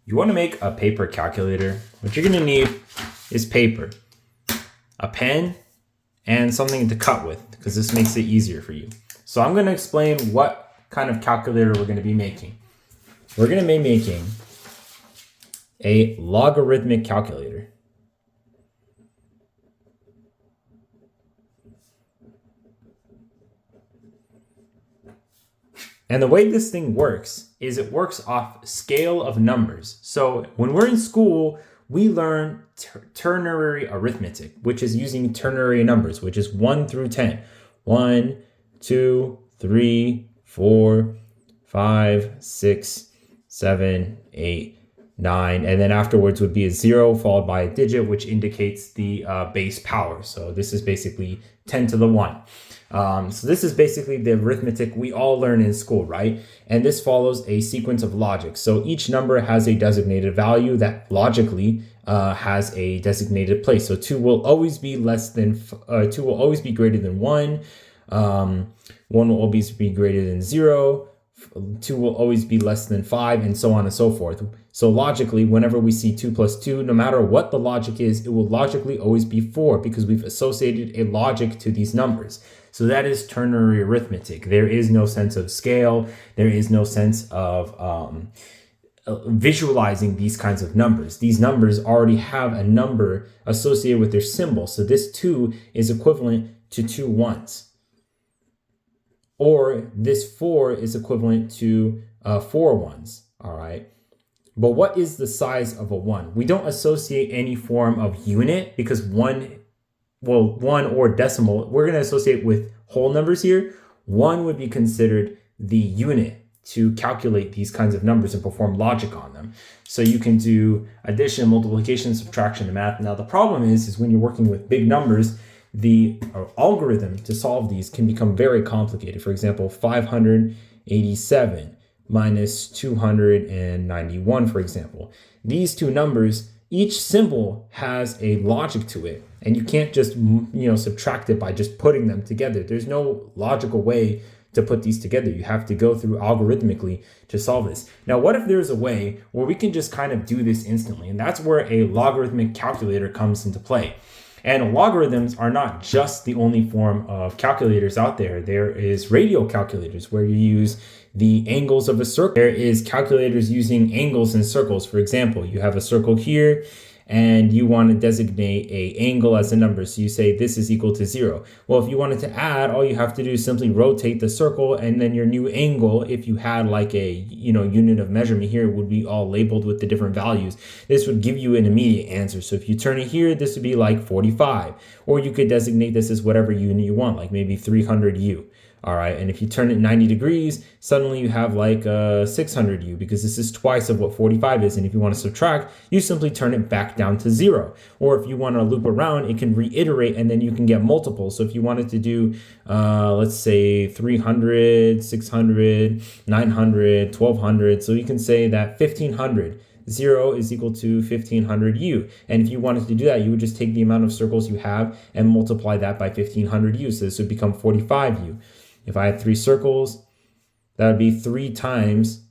You want to make a paper calculator. What you're going to need is paper, a pen, and something to cut with, because this makes it easier for you. So I'm going to explain what kind of calculator we're going to be making. We're going to be making a logarithmic calculator. And the way this thing works is it works off scale of numbers. So when we're in school, we learn ternary arithmetic, which is using ternary numbers, which is 1 through 10. 1, 2, 3, 4, 5, 6, 7, 8, 9. And then afterwards would be a 0 followed by a digit, which indicates the base power. So this is basically 10 to the 1. So this is basically the arithmetic we all learn in school, right? And this follows a sequence of logic. So each number has a designated value that logically has a designated place. So 2 will always be less than 2 will always be greater than 1. 1 will always be greater than 0. 2 will always be less than 5, and so on and so forth. So logically, whenever we see 2 plus 2, no matter what the logic is, it will logically always be 4 because we've associated a logic to these numbers. So that is ternary arithmetic. There is no sense of scale. There is no sense of visualizing these kinds of numbers. These numbers already have a number associated with their symbol. So this 2 is equivalent to 2 1s. Or this 4 is equivalent to 4 1s, all right? But what is the size of a 1? We don't associate any form of unit because 1 or decimal, we're going to associate with whole numbers here. 1 would be considered the unit to calculate these kinds of numbers and perform logic on them. So you can do addition, multiplication, subtraction in math. Now the problem is when you're working with big numbers, the algorithm to solve these can become very complicated. For example, 587 minus 291, for example. These two numbers, each symbol has a logic to it, and you can't just subtract it by just putting them together. There's no logical way to put these together. You have to go through algorithmically to solve this. Now, what if there's a way where we can just kind of do this instantly? And that's where a logarithmic calculator comes into play. And logarithms are not just the only form of calculators out there. There is radial calculators where you use the angles of a circle. There is calculators using angles and circles. For example, you have a circle here and you want to designate a angle as a number. So you say this is equal to 0. Well, if you wanted to add, all you have to do is simply rotate the circle, and then your new angle, if you had like a unit of measurement here, would be all labeled with the different values. This would give you an immediate answer. So if you turn it here, this would be like 45. Or you could designate this as whatever unit you want, like maybe 300U. All right, and if you turn it 90 degrees, suddenly you have like 600U, because this is twice of what 45 is. And if you want to subtract, you simply turn it back down to 0. Or if you want to loop around, it can reiterate, and then you can get multiples. So if you wanted to do, let's say 300, 600, 900, 1200, so you can say that 1500. 0 is equal to 1500U. And if you wanted to do that, you would just take the amount of circles you have and multiply that by 1500U. So this would become 45U. If I had 3 circles, that would be 3 times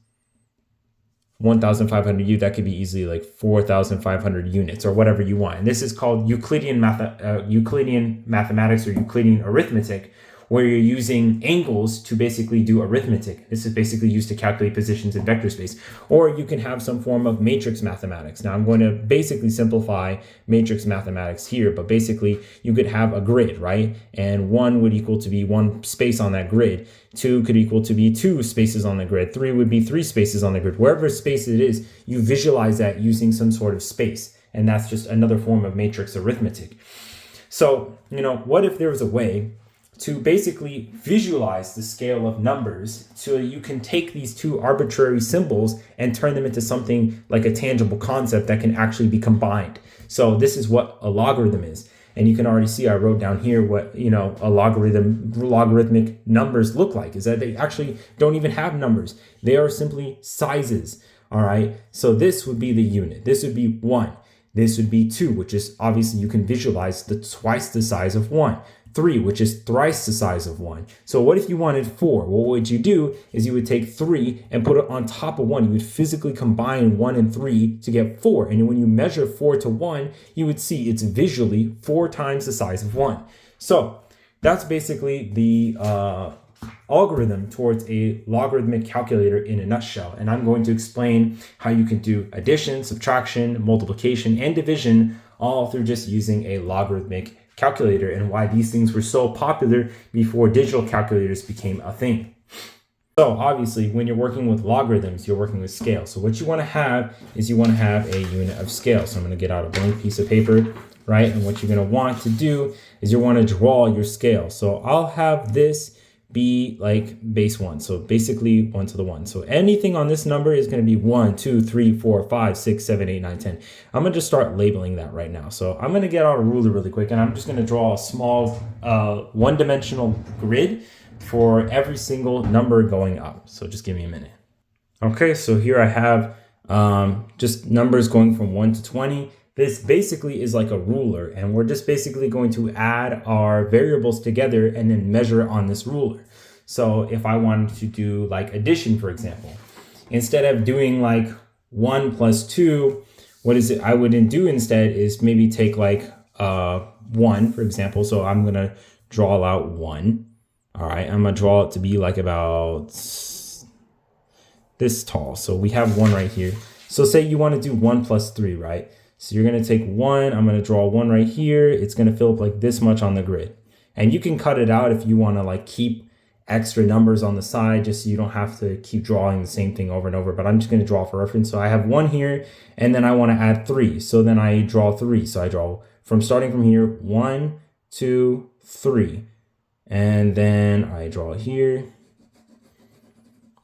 1,500U. That could be easily like 4,500 units or whatever you want. And this is called Euclidean mathematics or Euclidean arithmetic, where you're using angles to basically do arithmetic. This is basically used to calculate positions in vector space. Or you can have some form of matrix mathematics. Now I'm going to basically simplify matrix mathematics here, but basically you could have a grid, right? And 1 would equal to be 1 space on that grid. 2 could equal to be 2 spaces on the grid. 3 would be 3 spaces on the grid. Wherever space it is, you visualize that using some sort of space. And that's just another form of matrix arithmetic. So, what if there was a way to basically visualize the scale of numbers so you can take these two arbitrary symbols and turn them into something like a tangible concept that can actually be combined. So this is what a logarithm is. And you can already see I wrote down here what, a logarithmic numbers look like, is that they actually don't even have numbers. They are simply sizes. All right. So this would be the unit. This would be 1. This would be 2, which is obviously you can visualize the twice the size of 1. 3, which is thrice the size of 1. So what if you wanted 4? Well, what would you do is you would take 3 and put it on top of 1. You would physically combine 1 and 3 to get 4. And when you measure 4 to 1, you would see it's visually 4 times the size of 1. So that's basically the algorithm towards a logarithmic calculator in a nutshell. And I'm going to explain how you can do addition, subtraction, multiplication, and division all through just using a logarithmic calculator, and why these things were so popular before digital calculators became a thing. So obviously, when you're working with logarithms, you're working with scale. So what you want to have is you want to have a unit of scale. So I'm going to get out a blank piece of paper, right? And what you're going to want to do is you want to draw your scale. So I'll have this be like base 1. So basically 1 to the 1. So anything on this number is going to be 1, 2, 3, 4, 5, 6, 7, 8, 9, 10. I'm going to just start labeling that right now. So I'm going to get out a ruler really quick, and I'm just going to draw a small one-dimensional grid for every single number going up. So just give me a minute. Okay, so here I have just numbers going from 1 to 20. This basically is like a ruler, and we're just basically going to add our variables together and then measure on this ruler. So if I wanted to do like addition, for example, instead of doing like 1 plus 2, I wouldn't do instead is maybe take like 1, for example. So I'm going to draw out 1. All right, I'm going to draw it to be like about this tall. So we have 1 right here. So say you want to do 1 plus 3, right? So you're going to take 1, I'm going to draw 1 right here. It's going to fill up like this much on the grid. And you can cut it out if you want to like keep extra numbers on the side, just so you don't have to keep drawing the same thing over and over. But I'm just going to draw for reference. So I have 1 here, and then I want to add 3. So then I draw 3. So I draw starting from here, 1, 2, 3. And then I draw here.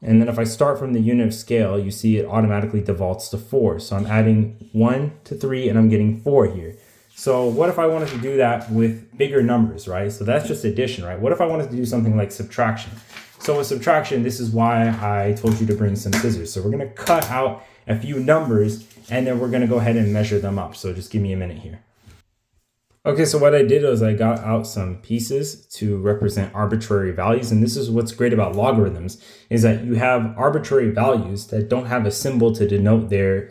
And then if I start from the unit of scale, you see it automatically defaults to 4. So I'm adding 1 to 3 and I'm getting 4 here. So what if I wanted to do that with bigger numbers, right? So that's just addition, right? What if I wanted to do something like subtraction? So with subtraction, this is why I told you to bring some scissors. So we're going to cut out a few numbers and then we're going to go ahead and measure them up. So just give me a minute here. Okay, so what I did was I got out some pieces to represent arbitrary values. And this is what's great about logarithms, is that you have arbitrary values that don't have a symbol to denote their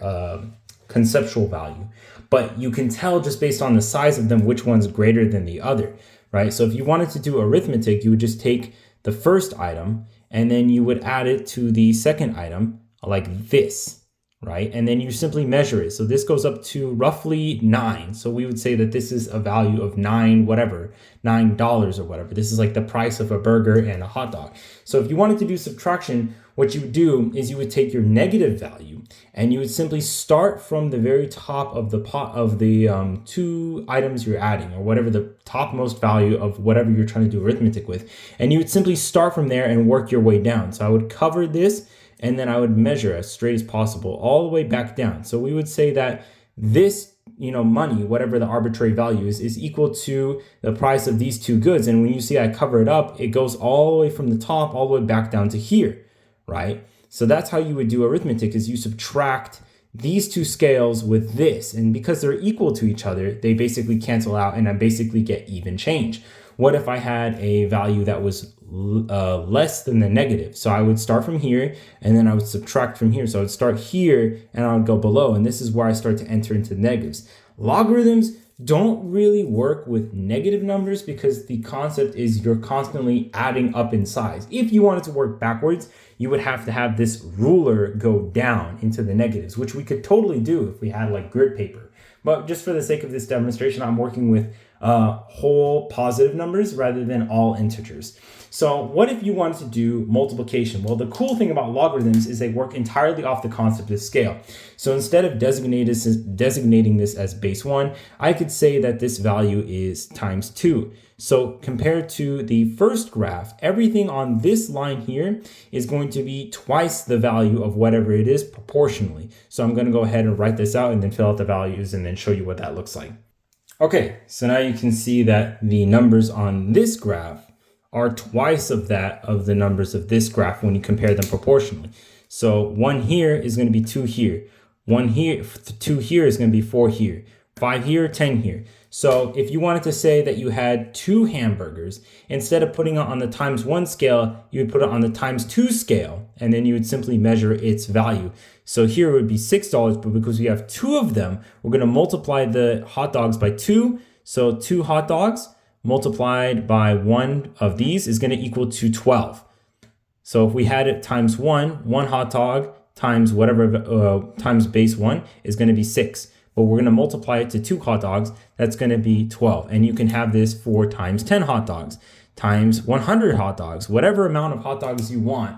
conceptual value. But you can tell just based on the size of them which one's greater than the other, right? So if you wanted to do arithmetic, you would just take the first item and then you would add it to the second item like this. Right? And then you simply measure it. So this goes up to roughly 9. So we would say that this is a value of $9 or whatever. This is like the price of a burger and a hot dog. So if you wanted to do subtraction, what you would do is you would take your negative value and you would simply start from the very top of the pot of the 2 items you're adding, or whatever the topmost value of whatever you're trying to do arithmetic with. And you would simply start from there and work your way down. So I would cover this, and then I would measure as straight as possible all the way back down. So we would say that this, money, whatever the arbitrary value is equal to the price of these 2 goods. And when you see I cover it up, it goes all the way from the top all the way back down to here, right? So that's how you would do arithmetic, is you subtract these 2 scales with this. And because they're equal to each other, they basically cancel out and I basically get even change. What if I had a value that was less than the negative? So I would start from here and then I would subtract from here. So I would start here and I would go below. And this is where I start to enter into negatives. Logarithms don't really work with negative numbers because the concept is you're constantly adding up in size. If you wanted to work backwards, you would have to have this ruler go down into the negatives, which we could totally do if we had like grid paper. But just for the sake of this demonstration, I'm working with whole positive numbers rather than all integers. So what if you wanted to do multiplication? Well, the cool thing about logarithms is they work entirely off the concept of scale. So instead of designating this as base 1, I could say that this value is times 2. So compared to the first graph, everything on this line here is going to be twice the value of whatever it is proportionally. So I'm going to go ahead and write this out and then fill out the values and then show you what that looks like. Okay, so now you can see that the numbers on this graph are twice of that of the numbers of this graph when you compare them proportionally. So 1 here is going to be 2 here. 1 here, 2 here is going to be 4 here. 5 here, 10 here. So if you wanted to say that you had 2 hamburgers, instead of putting it on the times 1 scale, you would put it on the times 2 scale, and then you would simply measure its value. So here it would be $6, but because we have 2 of them, we're gonna multiply the hot dogs by 2. So 2 hot dogs multiplied by 1 of these is gonna equal to 12. So if we had it times 1 hot dog times whatever, times base 1 is gonna be 6. But we're gonna multiply it to 2 hot dogs, that's gonna be 12. And you can have this for times 10 hot dogs, times 100 hot dogs, whatever amount of hot dogs you want.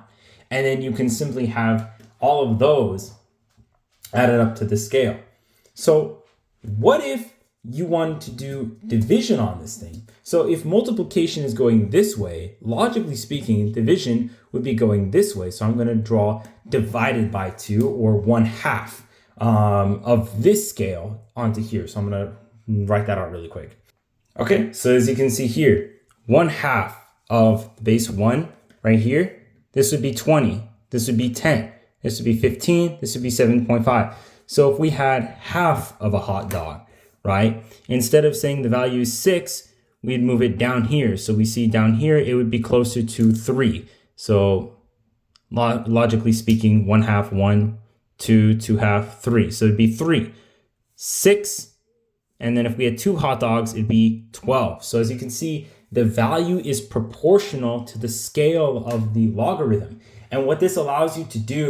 And then you can simply have all of those added up to the scale. So what if you wanted to do division on this thing? So if multiplication is going this way, logically speaking, division would be going this way. So I'm gonna draw divided by 2, or 1/2. Of this scale onto here. So I'm going to write that out really quick. Okay, so as you can see here, 1/2 of base 1 right here, this would be 20, this would be 10, this would be 15, this would be 7.5. So if we had half of a hot dog, right, instead of saying the value is 6, we'd move it down here. So we see down here, it would be closer to 3. So logically speaking, 1/2, 1, 2, 2/2, 3. So it'd be 3, 6, and then if we had 2 hot dogs, it'd be 12. So as you can see, the value is proportional to the scale of the logarithm. And what this allows you to do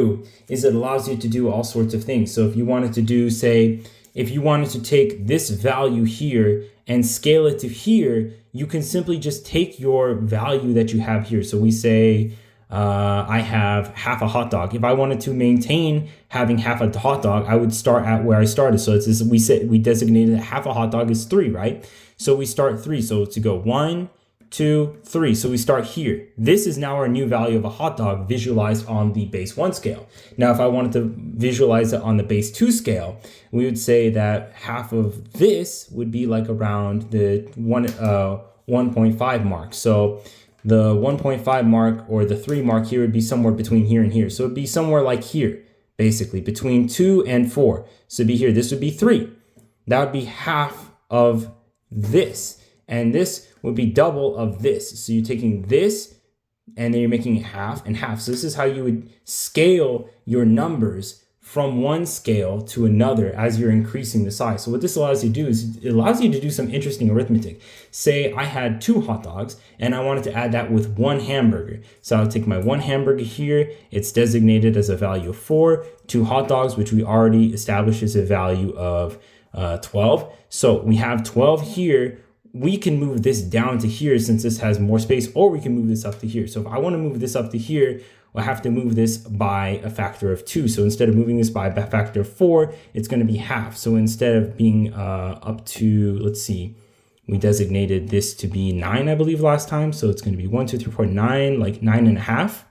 is it allows you to do all sorts of things. So if you wanted to do, say, if you wanted to take this value here and scale it to here, you can simply just take your value that you have here. So we say, I have half a hot dog. If I wanted to maintain having half a hot dog, I would start at where I started. So it's we designated that half a hot dog is 3, right? So we start 3. So to go 1, 2, 3. So we start here. This is now our new value of a hot dog visualized on the base 1 scale. Now, if I wanted to visualize it on the base 2 scale, we would say that half of this would be like around the 1.5 mark. So the 1.5 mark or the 3 mark here would be somewhere between here and here. So it'd be somewhere like here, basically between 2 and 4. So it'd be here, this would be 3. That would be half of this. And this would be double of this. So you're taking this and then you're making it half and half. So this is how you would scale your numbers from one scale to another as you're increasing the size. So what this allows you to do is it allows you to do some interesting arithmetic. Say I had 2 hot dogs and I wanted to add that with 1 hamburger. So I'll take my 1 hamburger here. It's designated as a value of 4. 2 hot dogs, which we already established is a value of 12. So we have 12 here. We can move this down to here since this has more space, or we can move this up to here. So if I want to move this up to here, I have to move this by a factor of 2. So instead of moving this by a factor of 4, it's going to be half. So instead of being up to, let's see, we designated this to be 9, I believe, last time. So it's going to be 1, 2, 3, 4, 9, like 9.5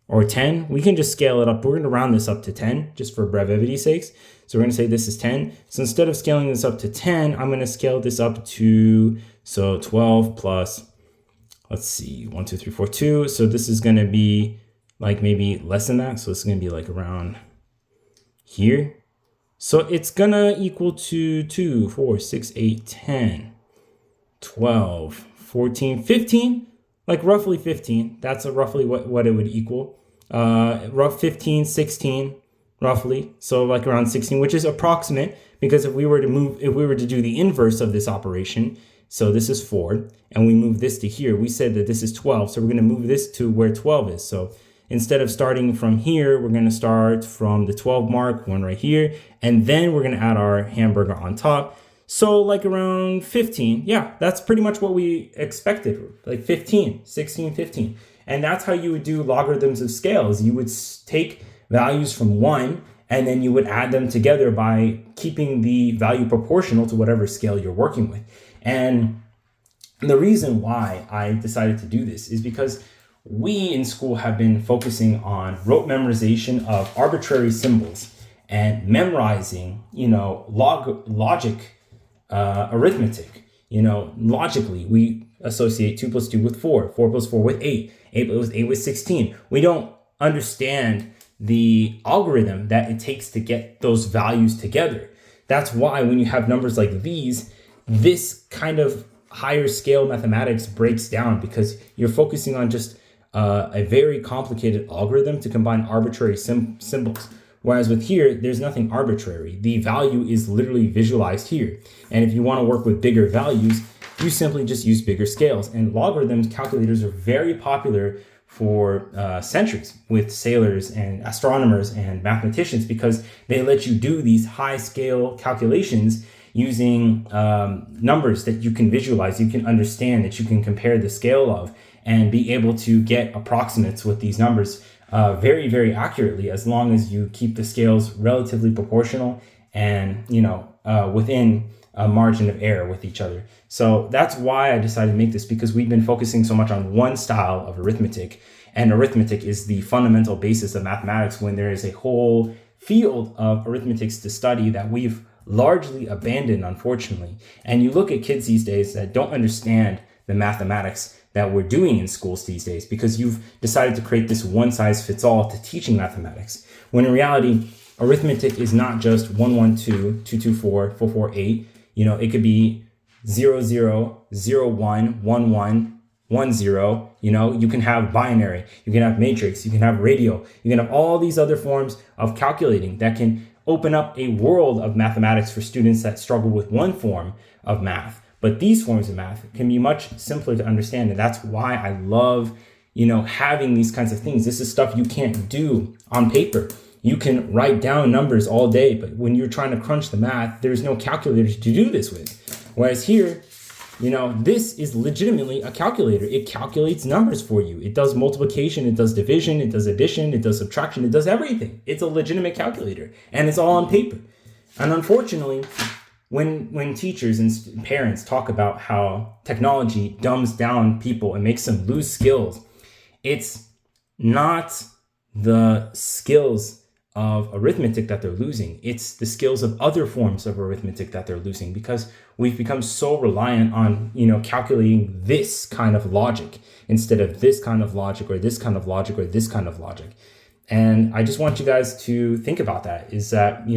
or 10. We can just scale it up. We're going to round this up to 10 just for brevity's sakes. So we're going to say this is 10. So instead of scaling this up to 10, I'm going to scale this up to, so 12 plus, let's see, 1, 2, 3, 4, 2. So this is going to be like maybe less than that. So it's going to be like around here. So it's going to equal to 2, 4, 6, 8, 10, 12, 14, 15, like roughly 15. That's roughly what it would equal. Rough 15, 16, roughly. So like around 16, which is approximate, because if we were to do the inverse of this operation, so this is 4, and we move this to here, we said that this is 12. So we're going to move this to where 12 is. So instead of starting from here, we're going to start from the 12 mark, one right here, and then we're going to add our hamburger on top. So like around 15. Yeah, that's pretty much what we expected. Like 15, 16, 15. And that's how you would do logarithms of scales. You would take values from 1, and then you would add them together by keeping the value proportional to whatever scale you're working with. And the reason why I decided to do this is because we in school have been focusing on rote memorization of arbitrary symbols and memorizing, logic, arithmetic. Logically, we associate 2 plus 2 with 4, 4 plus 4 with 8, 8 plus 8 with 16. We don't understand the algorithm that it takes to get those values together. That's why when you have numbers like these, this kind of higher scale mathematics breaks down, because you're focusing on just a very complicated algorithm to combine arbitrary symbols. Whereas with here, there's nothing arbitrary. The value is literally visualized here. And if you want to work with bigger values, you simply just use bigger scales. And logarithms calculators are very popular for centuries with sailors and astronomers and mathematicians, because they let you do these high scale calculations using numbers that you can visualize, you can understand, that you can compare the scale of, and be able to get approximates with these numbers very, very accurately, as long as you keep the scales relatively proportional and, within a margin of error with each other. So that's why I decided to make this, because we've been focusing so much on one style of arithmetic, and arithmetic is the fundamental basis of mathematics, when there is a whole field of arithmetics to study that we've largely abandoned, unfortunately. And you look at kids these days that don't understand the mathematics that we're doing in schools these days, because you've decided to create this one size fits all to teaching mathematics, when in reality, arithmetic is not just 112, 224, 448. It could be 00, 01, 11, 10. You can have binary, you can have matrix, you can have radial, you can have all these other forms of calculating that can open up a world of mathematics for students that struggle with one form of math. But these forms of math can be much simpler to understand. And that's why I love, having these kinds of things. This is stuff you can't do on paper. You can write down numbers all day, but when you're trying to crunch the math, there's no calculator to do this with. Whereas here, this is legitimately a calculator. It calculates numbers for you. It does multiplication, it does division, it does addition, it does subtraction, it does everything. It's a legitimate calculator, and it's all on paper. And unfortunately, when teachers and parents talk about how technology dumbs down people and makes them lose skills, it's not the skills of arithmetic that they're losing. It's the skills of other forms of arithmetic that they're losing, because we've become so reliant on, calculating this kind of logic instead of this kind of logic, or this kind of logic, or this kind of logic. And I just want you guys to think about that, is that,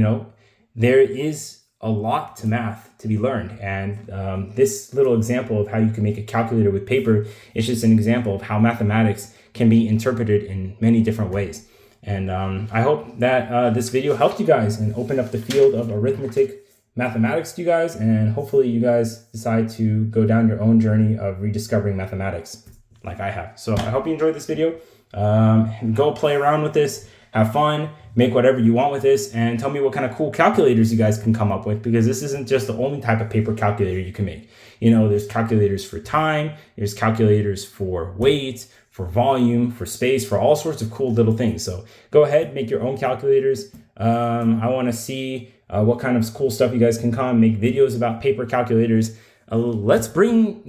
there is a lot to math to be learned. And this little example of how you can make a calculator with paper is just an example of how mathematics can be interpreted in many different ways. And I hope that this video helped you guys and opened up the field of arithmetic mathematics to you guys. And hopefully you guys decide to go down your own journey of rediscovering mathematics like I have. So I hope you enjoyed this video. Go play around with this, have fun, make whatever you want with this, and tell me what kind of cool calculators you guys can come up with, because this isn't just the only type of paper calculator you can make. There's calculators for time, there's calculators for weight, for volume, for space, for all sorts of cool little things. So go ahead, make your own calculators. I want to see what kind of cool stuff you guys can come make videos about paper calculators. Let's bring,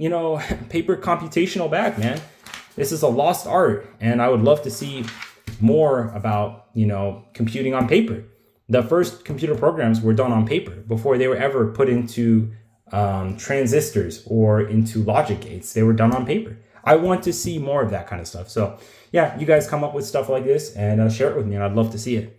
paper computational back, man. This is a lost art, and I would love to see more about, computing on paper. The first computer programs were done on paper before they were ever put into transistors or into logic gates. They were done on paper. I want to see more of that kind of stuff. So yeah, you guys come up with stuff like this and share it with me, and I'd love to see it.